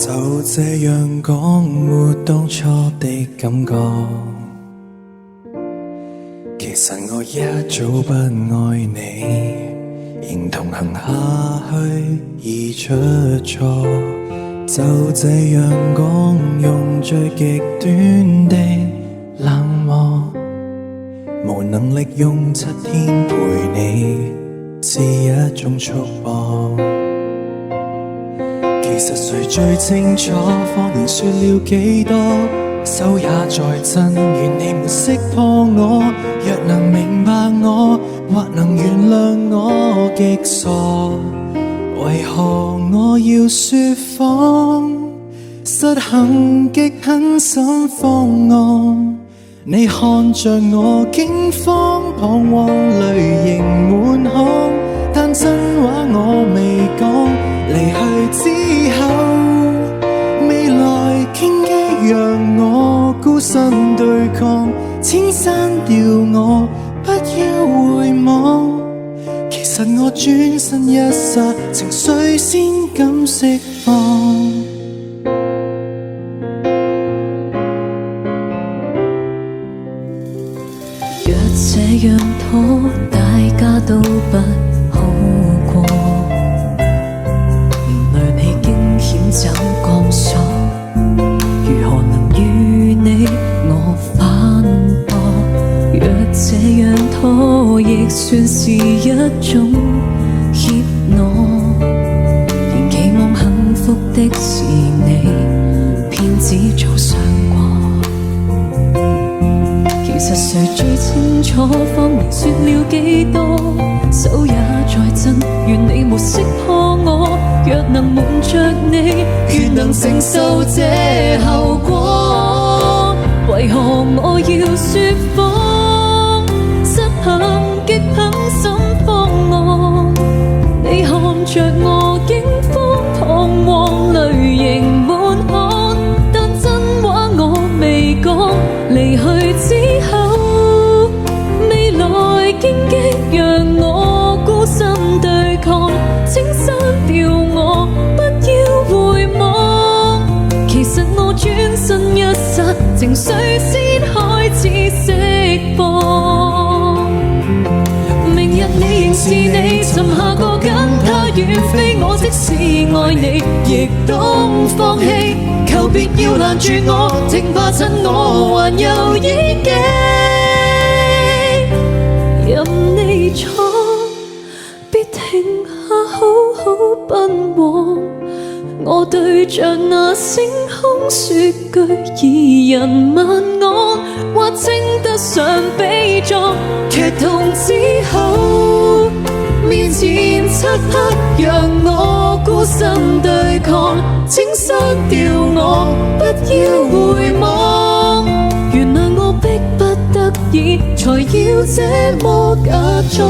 就這樣講，沒當初的感覺。其實我一早不愛你，仍同行下去已出錯。就這樣講，用最極端的冷漠，無能力用7天陪你，是一種束縛。其實誰最清楚，謊言說了幾多，手也在震，願你沒識破我。若能明白我，或能原諒我極傻，為何我要說謊？失衡極狠心慌亂，你看着我驚慌彷徨，淚盈滿腔，但真話我未講。離去之後，未來荊棘讓我孤身對抗，請刪掉我，不要回望。其實我轉身一剎，情緒先敢釋放。若這樣拖，大家都不好過。原諒你驚險走鋼索，如何能與你我反駁？若這樣拖，亦算是一種怯懦。仍期望幸福的是你，偏只早想過。其實誰最清楚，謊言說了幾多，手也在震，願你沒識破我。若能瞞着你，願能承受這後果。為何我要說謊？失衡極狠心慌亂，你看着我驚慌彷徨，淚盈滿腔，但真話我未講。離去之後，未來荊棘讓我孤身對抗，請刪掉我，不要回望。其實我轉身一剎，情緒先開始釋放。明日你仍是你，沉下個跟他遠飛。我即使愛你，亦懂放棄。求別要攔住我，聽怕趁我還有演技。任你闖，別停下好好奔往。我對着那星空說句怡人晚安，或稱得上悲壯。劇痛之後，面前漆黑讓我孤身對抗，請刪掉我，不要回望。原諒我迫不得已，才要這麼假裝。